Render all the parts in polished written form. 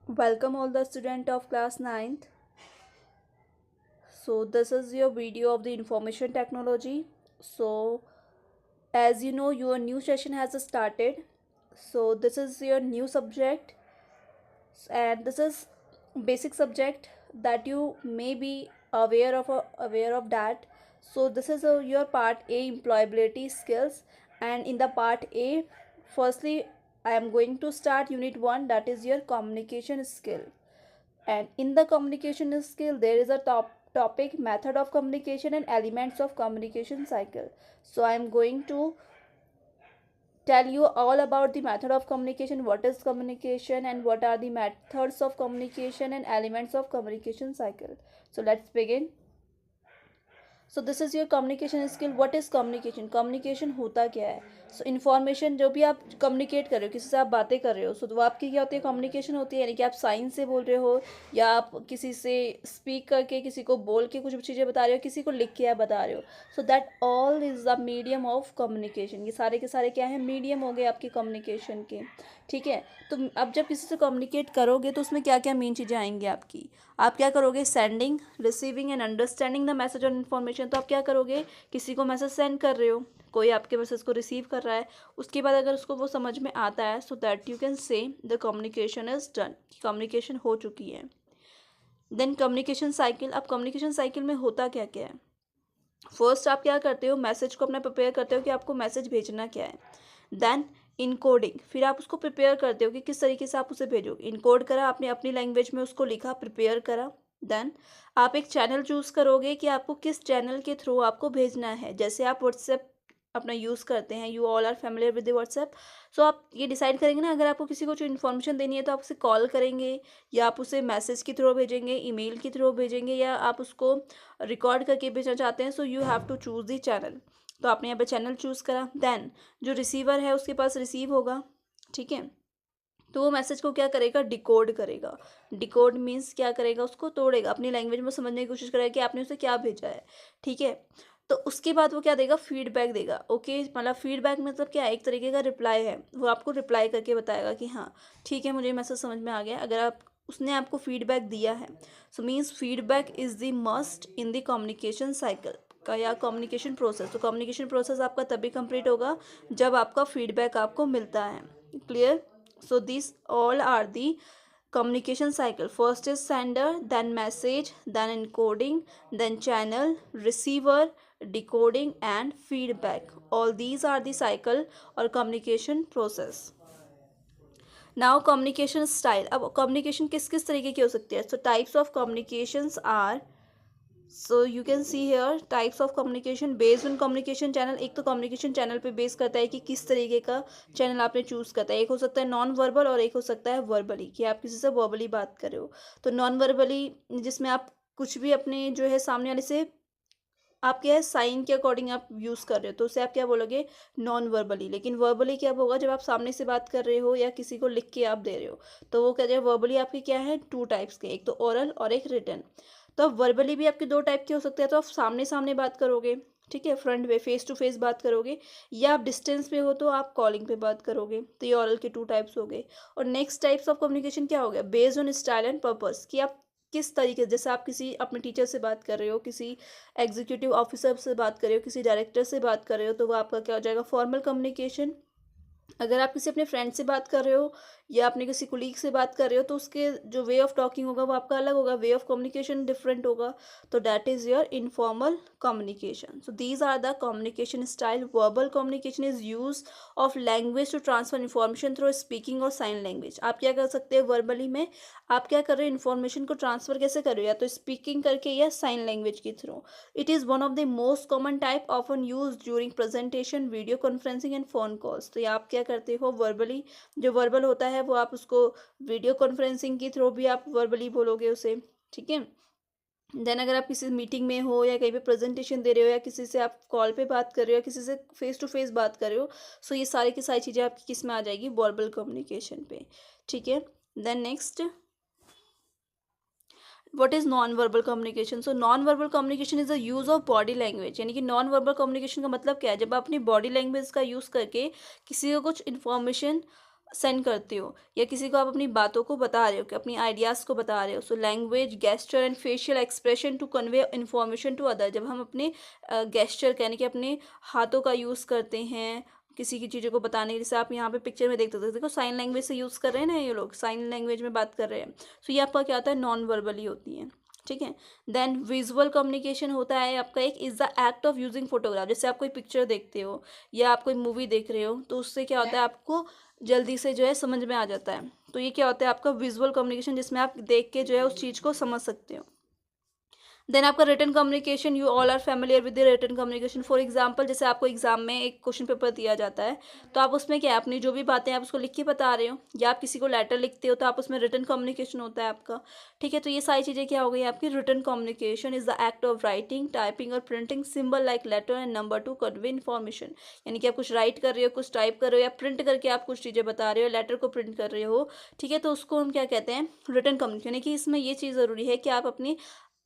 Welcome all the student of class ninth. So this is your video of the information technology. So as you know, your new session has started. So this is your new subject, and this is basic subject that you may be aware of that. So this is your part A, employability skills, and in the part A, firstly I am going to start unit 1, that is your communication skill. And in the communication skill there is a topic method of communication and elements of communication cycle. So I am going to tell you all about the method of communication, what is communication, and what are the methods of communication and elements of communication cycle. So let's begin. So this is your communication skill. What is communication? Communication होता क्या है? So information जो भी आप communicate कर रहे हो, किसी से आप बातें कर रहे हो, सो तो वो आपकी क्या होती है? कम्युनिकेशन होती है. यानी कि आप साइन से बोल रहे हो, या आप किसी से स्पीक करके, किसी को बोल के कुछ चीज़ें बता रहे हो, किसी को लिख के आप बता रहे हो. So that all is the medium of communication. ये सारे के सारे क्या है? मीडियम हो गए आपके कम्युनिकेशन के. ठीक है. तो अब जब किसी से कम्युनिकेट करोगे तो उसमें क्या क्या मेन चीज़ें आएंगी आपकी? आप क्या करोगे? Sending, receiving end understanding the message और इन्फॉर्मेशन. तो आप क्या करोगे? किसी को मैसेज सेंड कर रहे हो, कोई आपके मैसेज को रिसीव कर रहा है, उसके बाद अगर उसको वो समझ में आता है, so that you can say the communication is done, communication हो चुकी है. Then communication cycle. अब कम्युनिकेशन साइकिल में होता क्या क्या है? फर्स्ट आप क्या करते हो? मैसेज को अपना प्रिपेयर करते हो कि आपको मैसेज भेजना क्या है. Then encoding. फिर आप उसको प्रिपेयर करते हो कि किस तरीके से आप उसे भेजोगे. इनकोड करा आपने, अपनी लैंग्वेज में उसको लिखा, प्रिपेयर करा. देन आप एक चैनल चूज़ करोगे कि आपको किस चैनल के थ्रू आपको भेजना है. जैसे आप व्हाट्सएप अपना यूज़ करते हैं, you all are familiar with the WhatsApp. So आप ये डिसाइड करेंगे ना, अगर आपको किसी को जो इन्फॉर्मेशन देनी है तो आप उसे कॉल करेंगे, या आप उसे मैसेज के थ्रू भेजेंगे, ईमेल के थ्रू भेजेंगे, या आप उसको रिकॉर्ड करके भेजना चाहते हैं. So you have to choose the channel. तो आपने यहाँ पे चैनल चूज़ करा. देन जो रिसीवर है उसके पास रिसीव होगा. ठीक है. तो वो मैसेज को क्या करेगा? डिकोड करेगा. डिकोड मीन्स क्या करेगा? उसको तोड़ेगा, अपनी लैंग्वेज में समझने की कोशिश करेगा कि आपने उसे क्या भेजा है. ठीक है. तो उसके बाद वो क्या देगा? फीडबैक देगा. ओके, मतलब फीडबैक मतलब क्या है? एक तरीके का रिप्लाई है. वो आपको रिप्लाई करके बताएगा कि हाँ ठीक है, मुझे मैसेज समझ में आ गया. अगर आप उसने आपको फीडबैक दिया है, so means feedback is the must in the communication cycle का या कम्युनिकेशन प्रोसेस. तो कम्युनिकेशन प्रोसेस आपका तभी कंप्लीट होगा जब आपका फीडबैक आपको मिलता है. Clear? So these all are the communication cycle. First is sender, then message, then encoding, then channel, receiver, decoding and feedback. All these are the cycle or communication process. Now communication style. अब communication किस किस तरीके की हो सकती है? So types of communications are, so you can see here types of communication based on communication channel. एक तो कम्युनिकेशन चैनल पे बेस करता है कि किस तरीके का चैनल आपने चूज़ करता है. एक हो सकता है नॉन वर्बल और एक हो सकता है वर्बली, कि आप किसी से वर्बली बात कर रहे हो. तो नॉन वर्बली जिसमें आप कुछ भी अपने जो है सामने वाले से, आप क्या है साइन के अकॉर्डिंग आप यूज़ कर रहे हो, तो उसे आप क्या बोलोगे? Non verbally. लेकिन वर्बली क्या होगा? जब आप सामने से बात कर रहे हो या किसी को लिख के आप दे रहे हो, तो वो क्या है? वर्बली आपके क्या है? टू टाइप्स के, एक तो ओरल और एक रिटन. तो अब वर्बली भी आपके दो टाइप के हो सकते हैं. तो आप सामने सामने बात करोगे, ठीक है, फ्रंट पे फेस टू फेस बात करोगे, या आप डिस्टेंस पे हो तो आप कॉलिंग पे बात करोगे. तो ये ओरल के टू टाइप्स हो गए. और नेक्स्ट टाइप्स ऑफ कम्युनिकेशन क्या हो गया? Based on style and purpose, कि आप किस तरीके, जैसे आप किसी अपने टीचर से बात कर रहे हो, किसी एग्जीक्यूटिव ऑफिसर से बात कर रहे हो, किसी डायरेक्टर से बात कर रहे हो, तो वो आपका क्या हो जाएगा? Formal communication. अगर आप किसी अपने फ्रेंड से बात कर रहे हो या अपने किसी कुलीग से बात कर रहे हो, तो उसके जो वे ऑफ टॉकिंग होगा वो आपका अलग होगा, वे ऑफ कम्युनिकेशन डिफरेंट होगा. तो that is your informal communication. So these are the communication style. Verbal communication is use of language to transfer information through speaking और साइन लैंग्वेज. आप क्या कर सकते हैं वर्बली में? आप क्या कर रहे हो? इन्फॉर्मेशन को ट्रांसफर कैसे कर रहे हो? या तो स्पीकिंग करके या साइन लैंग्वेज के through. It is one of the most common type often use during presentation, video conferencing and phone calls. तो ये आप क्या करते हो? वर्बली, जो वर्बल होता है वो आप उसको वीडियो कॉन्फ्रेंसिंग के थ्रू भी आप वर्बली बोलोगे उसे. ठीक है. देन अगर आप किसी मीटिंग में हो या कहीं पे प्रेजेंटेशन दे रहे हो, या किसी से आप कॉल पे बात कर रहे हो, या किसी से फेस टू फेस बात कर रहे हो, सो ये सारी की सारी चीज़ें आपकी किस में आ जाएगी? वर्बल कम्युनिकेशन पे. ठीक है. Then next, what is non verbal communication? So non verbal communication is the use of body language. यानी कि नॉन वर्बल कम्युनिकेशन का मतलब क्या है? जब आप अपनी बॉडी लैंग्वेज का यूज़ करके किसी को कुछ इन्फॉर्मेशन सेंड करते हो या किसी को आप अपनी बातों को बता रहे हो कि अपनी आइडियाज़ को बता रहे हो। So language, gesture and facial expression to convey information to other. जब हम अपने गेस्चर यानी कि अपने हाथों का यूज़ करते हैं किसी की चीज़ों को बताने के, जैसे आप यहाँ पे पिक्चर में देख सकते हो, देखो साइन लैंग्वेज से यूज़ कर रहे हैं ना ये लोग, साइन लैंग्वेज में बात कर रहे हैं। सो ये आपका क्या होता है, नॉन वर्बली होती है, ठीक है। देन विजुअल कम्युनिकेशन होता है आपका एक, is the act of using photograph. जैसे आप कोई पिक्चर देखते हो या आप कोई मूवी देख रहे हो तो उससे क्या होता है, आपको जल्दी से जो है समझ में आ जाता है। तो ये क्या होता है आपका विजुअल कम्युनिकेशन, जिसमें आप देख के जो है उस चीज़ को समझ सकते हो। देन आपका written communication, you all are familiar with the written communication. For example, जैसे आपको एग्जाम में एक क्वेश्चन पेपर दिया जाता है तो आप उसमें क्या है, अपनी जो भी बातें आप उसको लिख के बता रहे हो, या आप किसी को लेटर लिखते हो तो आप उसमें रिटन कम्युनिकेशन होता है आपका, ठीक है। तो ये सारी चीज़ें क्या हो गई आपकी, written communication is the act of writing, typing और printing symbol like letter and number to convey information. यानी कि आप कुछ राइट कर रहे हो, कुछ टाइप कर रहे हो, या प्रिंट करके आप कुछ चीज़ें बता रहे हो, लेटर को प्रिंट कर रहे हो, ठीक है। तो उसको हम क्या कहते हैं, रिटन कम्युनिकेशन। यानी कि इसमें ये चीज़ ज़रूरी है कि आप अपनी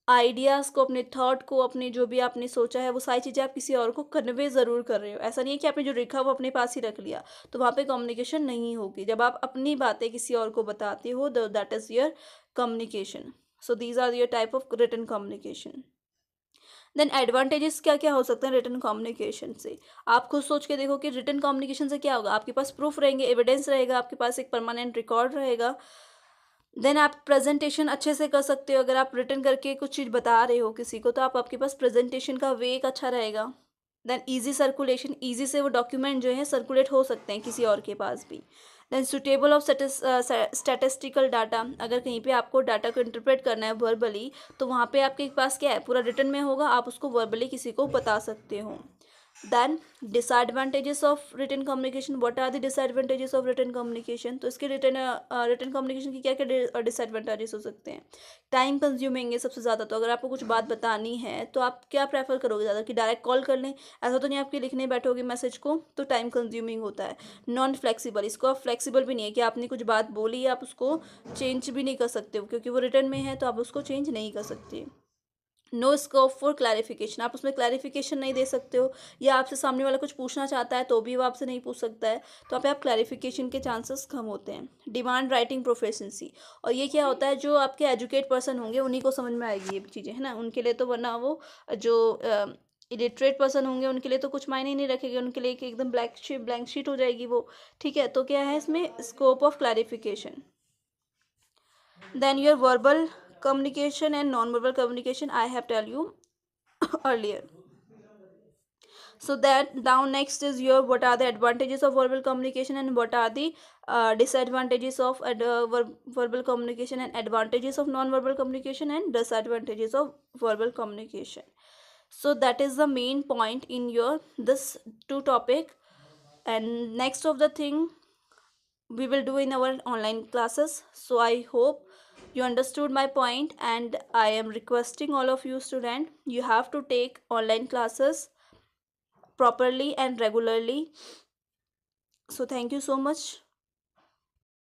आइडियाज़ को, अपने थॉट को, अपने जो भी आपने सोचा है वो सारी चीज़ें आप किसी और को कन्वे ज़रूर कर रहे हो। ऐसा नहीं है कि आपने जो लिखा वो अपने पास ही रख लिया, तो वहाँ पे कम्युनिकेशन नहीं होगी। जब आप अपनी बातें किसी और को बताते हो, that is your communication. So these are your type of written communication. Then advantages क्या क्या हो सकते हैं रिटन कम्युनिकेशन से। आप खुद सोच के देखो कि रिटन कम्युनिकेशन से क्या होगा, आपके पास प्रूफ रहेंगे, एविडेंस रहेगा, आपके पास एक परमानेंट रिकॉर्ड रहेगा। देन आप प्रेजेंटेशन अच्छे से कर सकते हो। अगर आप रिटन करके कुछ चीज़ बता रहे हो किसी को, तो आप आपके पास प्रेजेंटेशन का वे एक अच्छा रहेगा। देन ईजी सर्कुलेशन, ईजी से वो डॉक्यूमेंट जो है सर्कुलेट हो सकते हैं किसी और के पास भी। Then suitable of statistical data, अगर कहीं पे आपको डाटा को इंटरप्रेट करना है वर्बली, तो वहाँ पे आपके पास क्या है, पूरा रिटन में होगा, आप उसको वर्बली किसी को बता सकते हो। Then disadvantages of written communication, what are the disadvantages of written communication. तो इसके रिटन कम्युनिकेशन की क्या क्या डिसएडवांटेजेस हो सकते हैं। टाइम कंज्यूमिंग है सबसे ज़्यादा। तो अगर आपको कुछ बात बतानी है तो आप क्या प्रेफर करोगे ज़्यादा, कि डायरेक्ट कॉल कर लें, ऐसा तो नहीं आपके लिखने बैठोगे मैसेज को, तो टाइम कंज्यूमिंग होता है। नॉन फ्लेक्सिबल, इसको आप फ्लेक्सिबल भी नहीं है कि आपने कुछ बात बोली आप उसको चेंज भी नहीं कर सकते हो, क्योंकि वो रिटर्न में है तो आप उसको चेंज नहीं कर सकते। नो स्कोप फॉर क्लैरिफिकेशन, आप उसमें क्लैरिफिकेशन नहीं दे सकते हो, या आपसे सामने वाला कुछ पूछना चाहता है तो भी वो आपसे नहीं पूछ सकता है, तो यहाँ पे आप क्लैरिफिकेशन के चांसेस कम होते हैं। डिमांड राइटिंग प्रोफेशंसी, और ये क्या होता है, जो आपके एजुकेट पर्सन होंगे उन्हीं को समझ में आएगी ये चीज़ें, है ना, उनके लिए तो, वरना वो जो इलिटरेट पर्सन होंगे उनके लिए तो कुछ मायने ही नहीं रखेगी, उनके लिए कि एकदम ब्लैंक शीट हो जाएगी वो, ठीक है। तो क्या है इसमें, scope of clarification. Then your verbal communication and non-verbal communication I have tell you earlier. So that down next is your, what are the advantages of verbal communication and what are the disadvantages of verbal communication, and advantages of non-verbal communication and disadvantages of verbal communication. So that is the main point in your this two topic. And next of the thing we will do in our online classes. So I hope you understood my point, and I am requesting all of you student, you have to take online classes properly and regularly. So thank you so much.